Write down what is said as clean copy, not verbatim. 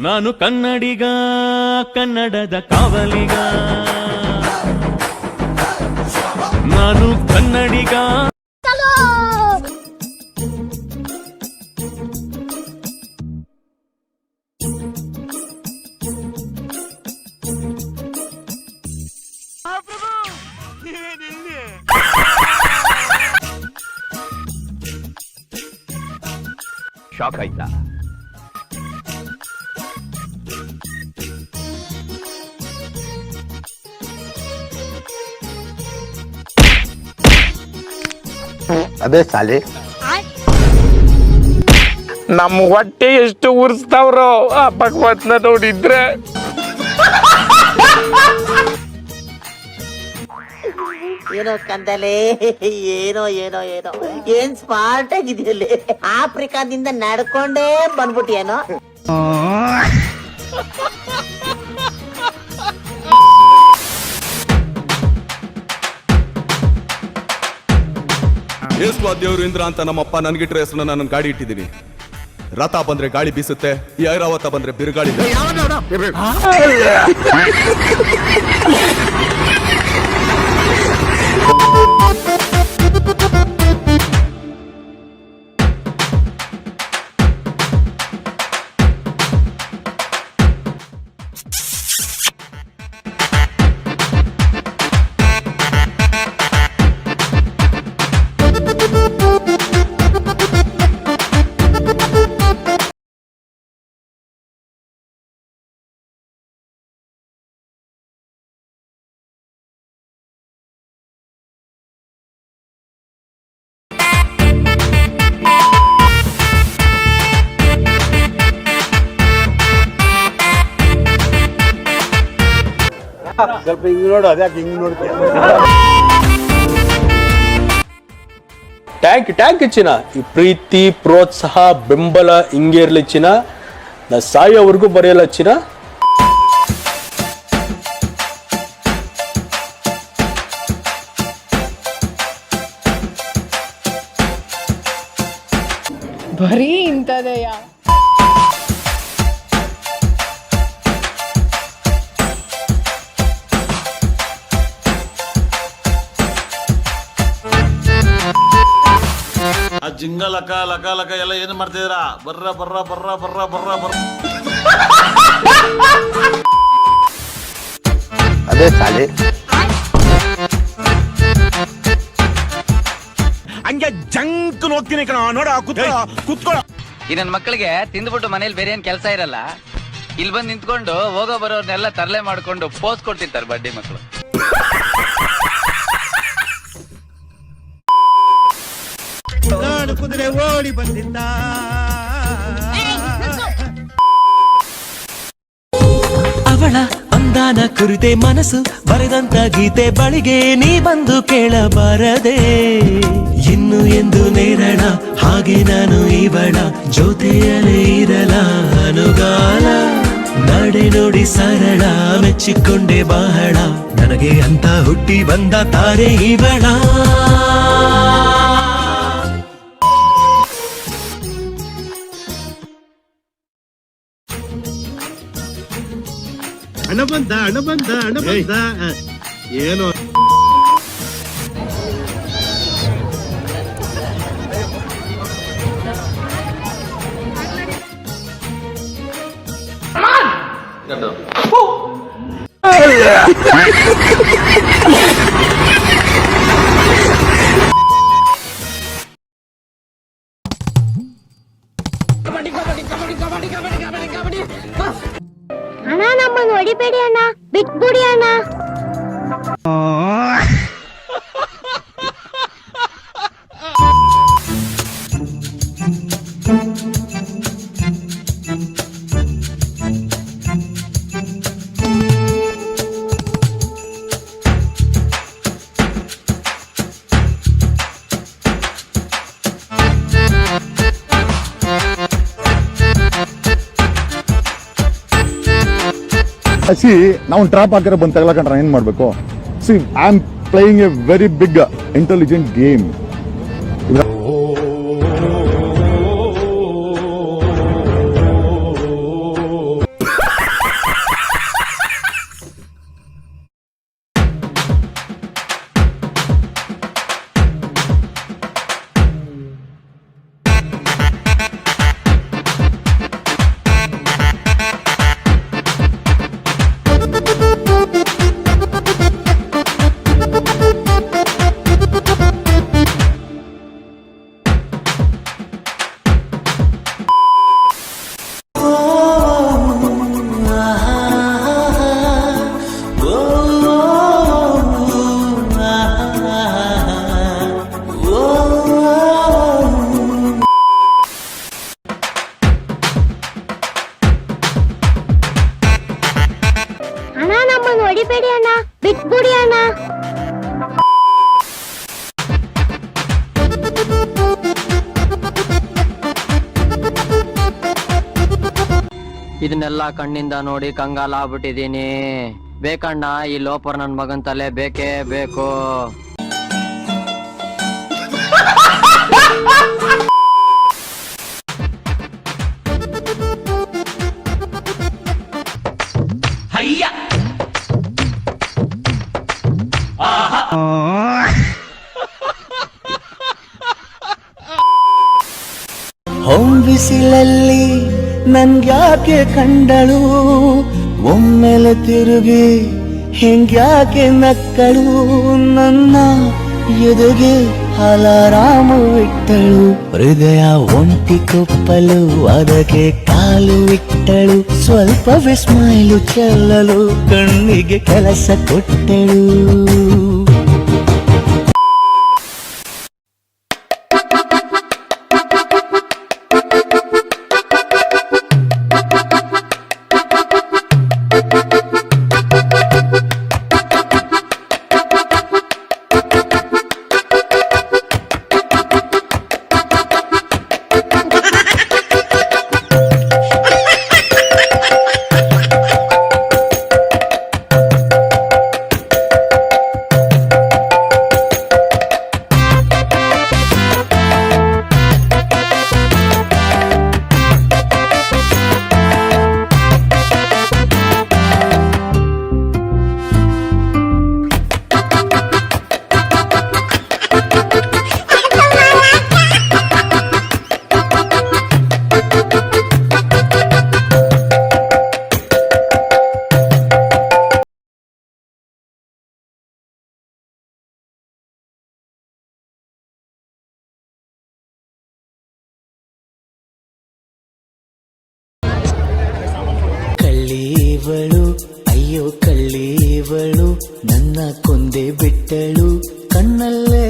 ನಾನು ಕನ್ನಡಿಗ, ಕನ್ನಡದ ಕಾವಲಿಗ. ನಾನು ಕನ್ನಡಿಗ. ಶಾಕ್ ಆಯ್ತಾ? ಅದೇ ಸಾಲಿ ನಮ್ಮ ಹೊಟ್ಟೆ ಎಷ್ಟು ಉರ್ಸ್ತಾವ್ರೋ ಆ ಭಗವತ್ನ ನೋಡಿದ್ರೆ. ಏನೋ ಕಂದಲೆ, ಏನೋ ಏನೋ ಏನೋ ಏನ್ ಸ್ಮಾರ್ಟ್ ಆಗಿದೆಯಲ್ಲಿ. ಆಫ್ರಿಕಾದಿಂದ ನಡ್ಕೊಂಡೇ ಬಂದ್ಬಿಟ್ಟಿಯೇನೋ. ದೇವ್ರು ಇಂದ್ರ ಅಂತ ನಮ್ಮಪ್ಪ ನನ್ಗಿಟ್ರ ಹೆಸರನ್ನ ನನ್ನ ಗಾಡಿ ಇಟ್ಟಿದ್ದೀನಿ. ರಥ ಬಂದ್ರೆ ಗಾಳಿ ಬೀಸುತ್ತೆ, ಈ ಐರಾವತ ಬಂದ್ರೆ ಬಿರುಗಾಳಿ. ಸ್ವಲ್ಪ ಹಿಂಗ್ ನೋಡು, ಅದ್ಯಾಕೆ ಹಿಂಗ್ ನೋಡ್ತೀಯ? ಟ್ಯಾಂಕ್ ಚಿನ್ನ. ಈ ಪ್ರೀತಿ, ಪ್ರೋತ್ಸಾಹ, ಬೆಂಬಲ ಹಿಂಗೆ ಇರ್ಲಿ ಚಿನ್ನ. ನಾ ಸಾಯೋವರೆಗೂ ಬರೆಯಲ್ಲ ಚಿನ್ನ. ಬರೀ ಇಂಥದೆಯ. ಆ ಜಿಂಗ ಲಕ ಲಕ ಲಕ ಎಲ್ಲ ಏನು ಮಾಡ್ತಿದ್ದೀರಾ? ಬರ್ರ ಬರ್ರ ಬರ್ರ ಬರ್ರ ಬರ್ರ ಬರ್ರ. ಅದೇ ಸಾಲಿ ಹಂಗೆ ಜಂಕ್ ಹೋಗ್ತೀನಿ ಕಣ. ನೋಡ ಕುತ್ಕೊಳ್ಳ. ಈ ನನ್ನ ಮಕ್ಕಳಿಗೆ ತಿಂದ್ಬಿಟ್ಟು ಮನೇಲಿ ಬೇರೆ ಏನ್ ಕೆಲಸ ಇರಲ್ಲ. ಇಲ್ಲಿ ಬಂದು ನಿಂತ್ಕೊಂಡು ಹೋಗೋ ಬರೋರ್ನೆಲ್ಲ ತರಲೆ ಮಾಡ್ಕೊಂಡು ಪೋಸ್ ಕೊಡ್ತಿರ್ತಾರೆ ಬಡ್ಡಿ ಮಕ್ಕಳು. ಕುದುರೆ ಓಡಿ ಬಂದಿದ್ದ. ಅವಳ ಅಂದಾನ ಕುರಿತೆ ಮನಸ್ಸು ಬರೆದಂತ ಗೀತೆ ಬಳಿಗೆ ನೀ ಬಂದು ಕೇಳಬಾರದೆ. ಇನ್ನು ಎಂದು ನೇರಳ ಹಾಗೆ ನಾನು ಇವಳ ಜೊತೆಯಲೇ ಇರಲ ಅನುಗಾಲ. ನಡೆ ನೋಡಿ ಸರಳ ಮೆಚ್ಚಿಕೊಂಡೆ ಬಹಳ, ನನಗೆ ಅಂತ ಹುಟ್ಟಿ ಬಂದ ತಾರೆ ಇವಳ. ಹಣ ಬಂದ ಏನು ಅಣ್ಣ, ನಮ್ಮನ್ನು ಹೊಡಿಬೇಡಿ ಅಣ್ಣ, ಬಿಟ್ಬಿಡಿ ಅಣ್ಣ. ಸಿ ನಾವು ಟ್ರಾಪ್ ಹಾಕಿರೋ ಬಂದು ತಗೊಳಕಂಡ್ರೆ ಏನ್ ಮಾಡ್ಬೇಕು? See I am playing a very big intelligent game. ಇದನ್ನೆಲ್ಲ ಕಣ್ಣಿಂದ ನೋಡಿ ಕಂಗಾಲ ಆಗ್ಬಿಟ್ಟಿದೀನಿ. ಬೇಕಣ್ಣ, ಈ ಲೋಪರ್ ನನ್ ಮಗನ್ ತಲೆ ಬೇಕೇ ಬೇಕು. ಹೊಂಬಿಸಿಲಲ್ಲಿ ನನ್ಗ್ಯಾಕೆ ಕಂಡಳು, ಒಮ್ಮೆಲೆ ತಿರುಗಿ ಹಿಂಗ್ಯಾಕೆ ನಕ್ಕಳು, ನನ್ನ ಎದೆಗೆ ಅಲಾರಾಮು ಇಟ್ಟಳು, ಹೃದಯ ಒಂಟಿ ಕೊಪ್ಪಲು ಅದಕ್ಕೆ ಕಾಲು ಇಟ್ಟಳು, ಸ್ವಲ್ಪವೇ ಸ್ಮೈಲು ಚೆಲ್ಲಲು ಕಣ್ಣಿಗೆ ಕೆಲಸ ಕೊಟ್ಟಳು. ಕಳ್ಳೀವಳು ಅಯ್ಯೋ ಕಳ್ಳೀವಳು ನನ್ನ ಕೊಂದೆ ಬಿಟ್ಟಳು, ಕಣ್ಣಲ್ಲೇ